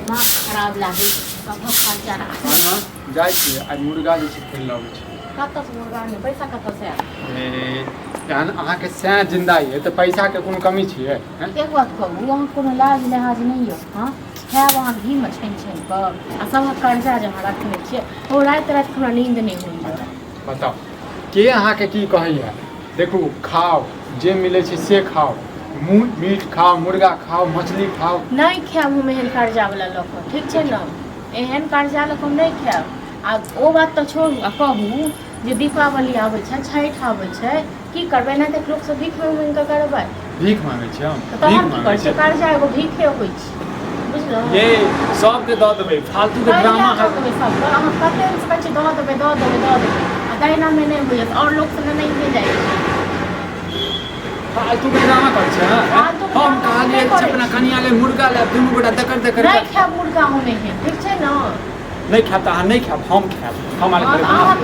दिमाग खराब लागे सब खर्चा रहा हाँ जाए छियै आज मुर्गा जे छै खेल लाबै छै कतऽ से मुर्गा ने पैसा कतऽ से तहन अहाँके सैं जिंदा ये तऽ पैसा के कोनो कमी छियै हैं एक बात कहू अहाँ कोनो लाज लिहाज नहीं हो हाँ खायब अहाँ घी में छानि छानि कऽ आ सबक कर्जा जे अहाँ रखने छियै ओ राति राति हमरा नींद नहीं होइए बताओ के अहाँके की कहैया देखू खाओ जे मिलै छै से खाओ मीट खाओ मुर्गा खाओ मछली खाओ नहीं खायब हम एहन कर्जा वाला लऽ कऽ ठीक छै ने एहन कर्जा लऽ कऽ हम नहीं खायब आ ओ बात तऽ छोड़ू आ कहू जे दीपावली आबै छै छठि आबै छै की करबै नहि तऽ लोक सब भीख मांगि कऽ करबै भीख मांगै छी हम तऽ भीख हम की मांगै करै छी छियै कर्जा एगो भीखे होइ छै बुझलहुँ ये सबके दऽ देबै फालतू के ड्रामा दऽ देबै सबके अहाँ कते कहै छियै दऽ देबै आ दहिनामे नहि होइए आओर लोक सब नहीं भेज जाइ छै फालतू के ड्रामा करै छै फालतू के हम ड्रामा कहलियै नहि करै अपना कनिया ले मुर्गा ले दुनू गोटा देकर नहीं खायब मुर्गा हम नहीं ठीक छै ने नहीं खायब तऽ अहाँ नहीं खायब हम खायब हम अहाँ खायब अहाँ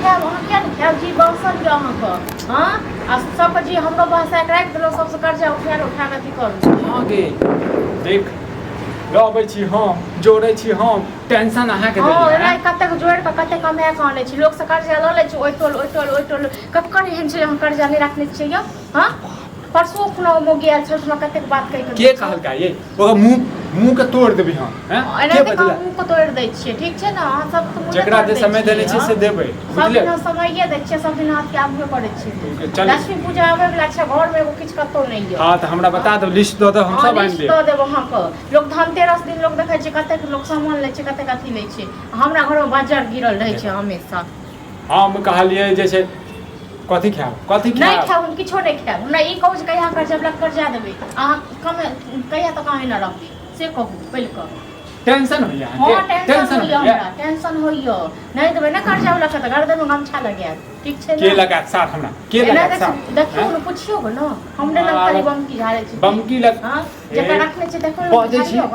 किया नहीं खायब जी बौसल यऽ अहाँके हाँ आ सबके जी हमरो भाषा राखि देलहुँ सबसँ कर्जा उठा कऽ अथी करू आगे देख लबै छी हम जोड़ै छी हम टेंशन अहाँके हाँ देलियै राति कतेक जोड़ि कऽ कतेक कमाए कऽ आनै छी लोकसँ कर्जा लऽ लै छी ओहि टोल ककर एहन छै अहाँ कर्जा नहीं रखने छियै यौ हाँ परसों खुना मोगी आयल छल हमरा कतेक बात कहि कऽ के कहलका ये ओकर मुंह के तोड़ देबै हम हैं एना के तऽ बदला मुँह को तोड़ि दै छियै ठीक छै ने अहाँ सब तऽ मुँह जेकरा जे समय देने छै से देबै सब बुझलियै दिन समये दै छियै सब दिन हाथ के आगू करै छियै चल लक्ष्मी पूजा आबै वाला छै घर में एगो किछु कतौ नहीं है हां तऽ हमरा बता दो लिस्ट दऽ दो हम सब आनि देब दऽ देब अहाँके लोक धनतेरस दिन लोक देखै छै कतेक लोक सामान लै छै कतेक अथी लै छै हमरा घर में बाजार गिरल रहै छै हमेशा हम कहलियै जे छै कथी खायब नहीं खायब हम किछो नहीं खायब हमरा ई कहू जे कहिया कर्जा वाला कर्जा देबै अहाँ कहिया तक अहाँ ना रखबै से कहू पहिले कहू टेंशन होइया हाँ टेंशन होइया हमरा टेंशन होइया नहीं देबै ना कर्जा वाला के गर्दन में गमछा लगायत ठीक छै के लगात साथ हमरा के लगात साथ देखियो न पुछियो गो न हमरे लग खाली बमकी झाड़े छै बमकी लग हां जेकरा रखने छै देखो बाजै छी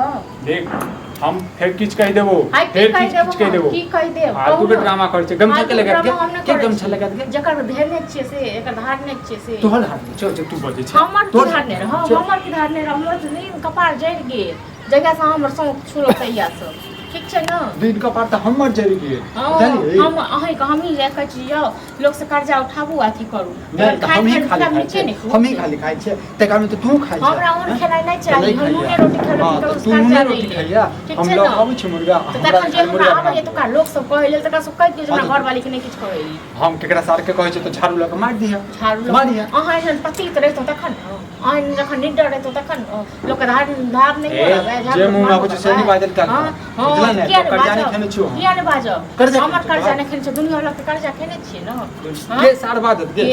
देख हम फेर किछ कहि देबो फेर किछ कहि देबो की कहि देब तू के ड्रामा कर छै गमछा के लगा के गमछा लगा के जकर धेरने छियै से एकर धारने छियै से तोहर हाथ चल चल तू बजे छै हमर की धारने रह हमर की धारने रह हमर तो नहीं कपार जड़ गेल जगह से हमर संग छुलो तैया सब ठीक छै न दिन कपार त हमर जड़ गेल बुझलियै हम अहीं के हमही देखै छियै लोक से कर्जा उठाबू अथी करू हमही खाली खाइ छै तका में त तू खाइ छै हमरा ओन खेनाइ नै चाही हम नूने रोटी खेबै त तू नूने रोटी खाइया हम लऽ आबै छी मुर्गा तखन जे हमरा आबै त का लोक सब कहै लेल तका सब कहि दियौ हमरा घर वाली के नै किछ कहै हम केकरा सार के कहै छै त झाड़ू लऽ के मार दिया झाड़ू मारिया अहाँ एहन पतित रहितो तखन अहाँ जखन निडर रहितो तखन लोक धार नै होबै झाड़ू जे मुंह आबै छै से नै बाजल का बुझला नै कर्जा नै खेने छियो किया नै बाजब हमर कर्जा नै खेने छै दुनिया वाला के कर्जा खेने छियै न के सार बाजत के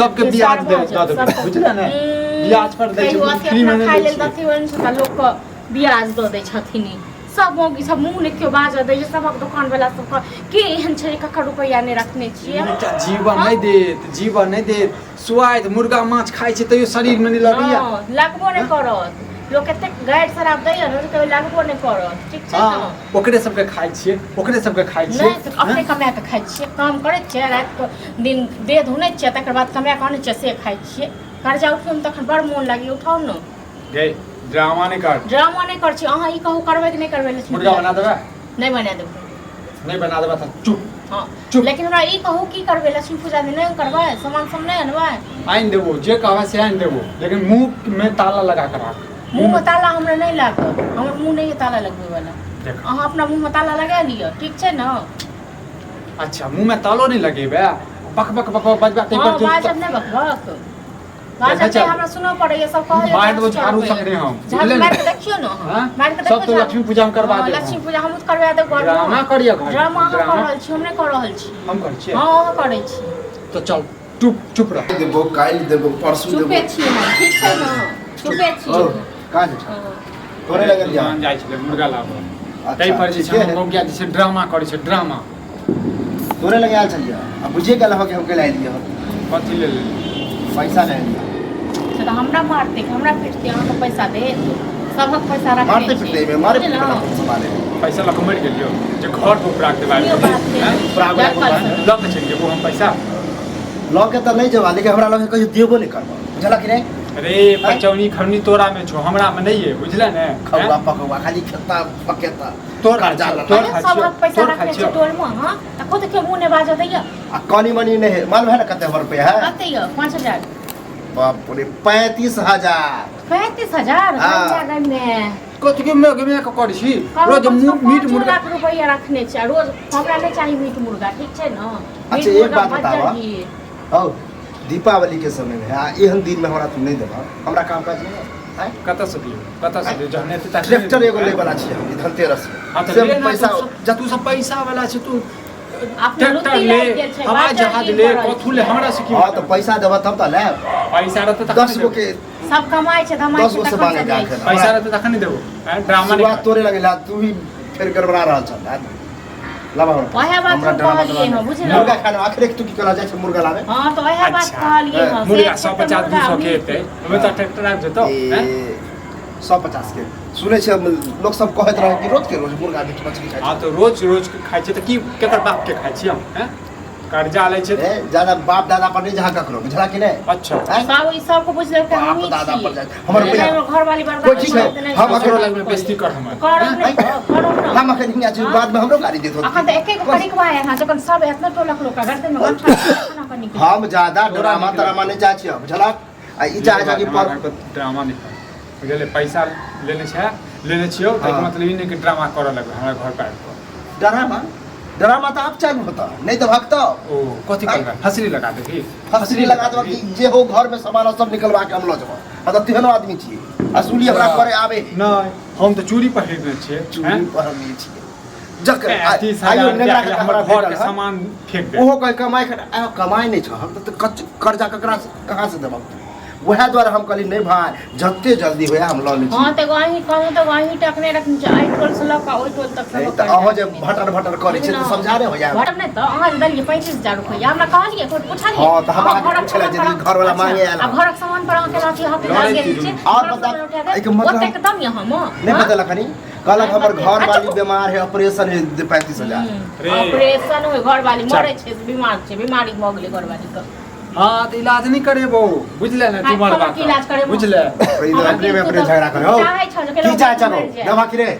सबके ब्याज दे दे बुझला नै ब्याज पर दै छै फ्री में खाइ लेल दथी वन से लोक के ब्याज दऽ दै छथिन सब मोगी सब मुंह ने क्यों बाज दै छै सबक दुकान वाला सब के एहन छै ककर रुपैया नै रखने छियै जीवन नै देत स्वाद मुर्गा माछ खाइ छै तैयो शरीर में नै लगैया लगबो नै करत लोग कते गाइड शराब दैया न कहियो लागबो नै करत ठीक छै न ओकरे सबके खाइ छियै नै अपने कमा के खाइ छियै काम करै छियै रात के दिन दे धुनै छियै तकर बाद कमा के आनै छियै से खाइ छियै कर्जा उठबै में तखन बड़ मोन लागि उठाउ न गे ड्रामा नै कर छी अहाँ ई कहू करबै कि नै करबै मुर्गा बना देबै नै बना देबै नै बना देबै त चुप हां चुप लेकिन हमरा ई कहू की करबै लक्ष्मी पूजा दिन नै करबै सामान सब नै अनबै आइन देबो जे कहबै से आइन देबो लेकिन मुंह में ताला लगा के राख मुंह में ताला हमरा नै लागत हमर मुंह नै ताला लगबै वाला अहाँ अपना मुंह में ताला लगा लिअ ठीक छै न अच्छा मुंह में तालो नै लगेबै बक बक बक बजबा तै पर बाजब नै बक बाजब हमरा सुनो पड़ैया सब कहै मार दो झाड़ू सकरे हम झाड़ू मार के देखियो न मार के देखियो सब तो लक्ष्मी पूजा में करवा दे लक्ष्मी पूजा हम करवा देब घर ड्रामा करिया घर ड्रामा कर रहल छी हम नै कर रहल छी हम करै छी हां करै छी तो चल चुप रह देबो काल देबो परसू देबो चुपे छी हम ठीक छै न चुपे छी कहां छै तोरे लगल जा जाय छै मुर्गा लाबो तै पर जे छै हम क्या जे ड्रामा करै छै ड्रामा तोरे लगे आल चलिया अब बुझे गेल हो के हमके लाई दियो कथि ले पैसा नहीं दिया से त हमरा मारते हमरा पीटते अहाँ के पैसा दे सबक पैसा रख मारते पीटते में मारे मारे पैसा लक मर गेलियो जे घर को प्राक दे बारे लक छै के हम पैसा लॉ के त नहीं जवा लेकिन हमरा लगे कहियो देबो नहीं करबो बुझला कि नहीं अरे पचौनी खरनी तोरा में छो हमरा में नहीं है बुझले ने खौआ पकौआ खाली खेता पकेता तोर कर्जा ला तोर अरे सब हक पैसा रखने छै टोल में हां त खुद के मुंह ने बाजो दैया आ कनी मनी नहीं मालूम है ना कते रुपया है कते यो 5000 बाप रे 35000 35000 हाँ। जगह में कथि के मैं के करै छी रोज मीट मुर्गा लाख रुपया रखने छै रोज हमरा नहीं चाहिए मीट मुर्गा ठीक छै ना अच्छा, एक बात बतावा। औ दीपावली के समय में एहन दिन में हमरा तुम नहीं देबा हमरा काम काज नहीं है कत से दियो कत से दियो जहने त ट्रैक्टर एगो ले वाला छी हम धनतेरस हां में त से पैसा जतू सब पैसा वाला छै तू अपने ट्रैक्टर लुत्ती ले लाग गेल छै हवाई जहाज ले कथु ले हमरा से की हां तो पैसा देबा तब त ले पैसा रहत त 10 गो के सब कमाई छै धमाई 10 गो से मांगे जा के पैसा रहत त तखन देबो ड्रामा शुरुआत नहीं तोरे लगेला तू ही फिर गड़बड़ा रहल छल लाबा ओहे बात हम कहलिए न बुझलौ मुर्गा खाना आखिर तू की कला जाय छै मुर्गा लावे हां तो ओहे बात कहलिए न मुर्गा 150 200 के एते ओमे त ट्रैक्टर आ जेतो हैं 150 के सुनै छै लोग सब कहैत रहे कि रोज के रोज मुर्गा मीट मछली खाय हां तो रोज रोज खाइ छै त की केकर बाप के खाइ छी हम हैं कर्जा ले छै ए ज्यादा बाप दादा पर नहीं जहाँ ककरो बुझला कि नहीं अच्छा हैं? सब ई सब को बुझले के बाप हम दादा पर छी जाए हमर रुपया घर वाली बार कोई चीज है, हम अकरो लग में बेइज्जती कर हम करो नहीं करो ना हम अखन हियां छी बाद में हमरो गाड़ी देत अखन होत त एक एक करिकवा है हां जखन सब एतना टोलक लोग का गर्दन में गमछा खाना कर निकल हम ज्यादा ड्रामा तरामा नहीं चाहे छी बुझला आ ई चाहे छै कि पर ड्रामा नहीं बुझले पैसा लेने छियो त हाँ। मतलब ई नहीं कि ड्रामा करे लगे हमरा घर पर आबि कऽ। ड्रामा ड्रामा तो आप चालू होता नहीं तो भक्तो ओ कथि करबा फसली लगा दे की फसली लगा देबा कि जे हो घर में सामान सब निकलवा के हम ल जेबो आ त तेहनो आदमी छी असुली हमरा करे आवे नहीं हम तो चूड़ी पहिरने छियै चूड़ी पर हम छी जक 30,000 आयो नेगरा के हमर हमरा घर घर के सामान फेंक दे ओहो कोई कमाई कर आयो कमाई नहीं छ हम तो कर्जा ककरा कहां से देबो वह द्वारा हम कहली नहीं भाई जत्ते जल्दी होया हम ल ले छी हां त वही कहूं त वही टकने रखन छै आई टोल से लका ओई टोल तक सब त अहो जे भटर भटर करे छै त समझा रे होया भटक नहीं त अहाँ दलिए 35000 रुपया हमरा कहलिए कोई पूछलिए हां त हमरा पूछला जे घर वाला मांगे आला अब घरक सामान पर अहाँ के लाठी हाथ लग गेल छै और बता एक मतलब ओते दम यहाँ म नहीं पता लखनी कहलक हमर घर वाली बीमार है ऑपरेशन है 35000 ऑपरेशन हो घर वाली मरे छै बीमार छै बीमारी भ गेलै घर वाली के हां त इलाज नहीं करेबो बुझले ना तू मर बात इलाज करेबो बुझले अपने में अपने झगड़ा करे हो चाहे छ जे की चाहे चलो दवा की रे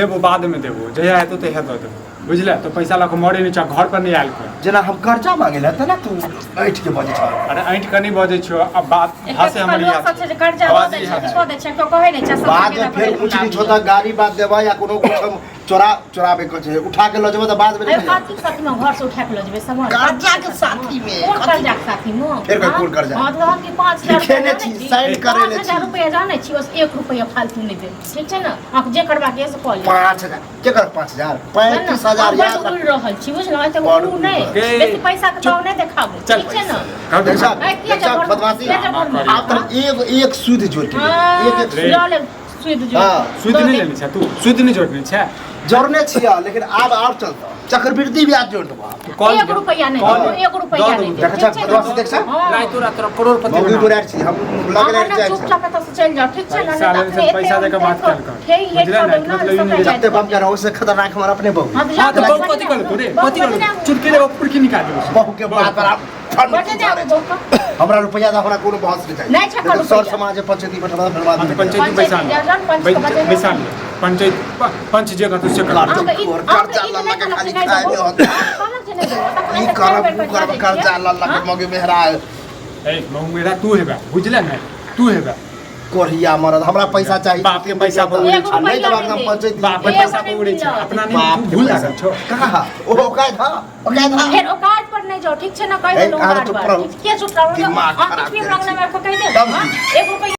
देबो बाद में देबो जहिया हेतौ तहिया दऽ देबो बुझले तो पैसा लख मरे नहीं चाह घर पर नहीं आयल कर जेना हम कर्जा मांगे ला त ना तू बैठ के बजे छ अरे ऐंठ के नहीं बजे छियो अब बात हंसे हमर लोग याद सब छै जे कर्जा दऽ दै छै छोड़ दै छै केओ कहै नहि छै सब बाद में फिर कुछ नहीं छोटा गाड़ी बात देबा या कोनो कुछ हम चोराबे के छै उठा के ल जेबो त बाद में अरे काती साथी में घर से उठा के ल जेबै सामान कर्जा के साथी में कोन कर्जा के साथी में फिर कोई कोन कर्जा? हां तो हम की 5000 खेने छी, साइन करे ले छी। 5000 रुपया जानै छी बस 1 रुपया फालतू नहीं दे ठीक छै ना आप जे करबा के से कॉल 5000 के कर 5000 35000 याद उड़ रख रहल छी बुझलौ एते बड़ उड़ नहीं के- बेसी पैसा के तो नहीं देखाबो चल ठीक छै ना कर दे देखा देखा बदमाशी आप तो एक सूद जोड़ के एक एक रे। ले सुध जो हाँ, सुध नहीं लेनी छै तू सुध नहीं जोड़नी छै जोड़ने छिया लेकिन अब और चलता चक्रवृद्धि ब्याज जोड़ देबा कॉल 1 रुपया नहीं कॉल दो 1 रुपया दो नहीं दो। दे देखा ठीक छै बदमाशी देख छ राय तोरा तोरा करोड़पति मौगी बना बुरार छी हम लगले अहाँ जाय चुपचाप एतऽ से चलि जाओ ठीक छै ना पैसा लेने से पैसा देके बात कर कर। हे ये बुझले ना, छोड़ मतलब ना ये सब जत्ते बम कर उससे खतरनाक हमारा अपने बहू हां तो बहुत कथि कर तू रे कथि कर चुटकी ले ऊपर की निकाल दे बहू के बात पर आप बटे जाओ बोका हमरा रुपया दा हमरा कोनो बहस नहीं नहीं छै चाहिए रुपया। सर समाज पंचायती बैठवा फिर बाद हां तो में पंचायती पैसा पैसा पंचायत पंच जे का तुझसे कर कर्जा लल्ला के खाली खाए में होता ई करब कर्जा लल्ला के मौगी मेहरा ए मऊ मेरा तू हेबा बुझले ना तू हेबा कोरिया मरद हमरा पैसा चाहिए बाप के पैसा पर उड़े एगो नहीं रुपया तो नहीं हम दे। पंचायती बाप के पैसा पर उड़े छै अपना बाप नहीं के भूल पैसा लागल छो कहा ओ काय था फिर औकात पर नहीं जाओ ठीक छै ना कह ए, दो अरे औकात चुप पर रहो। के चुप रहो दिमाग आप खराब फिर करे मांगने में को कह दे तब 1 रुपया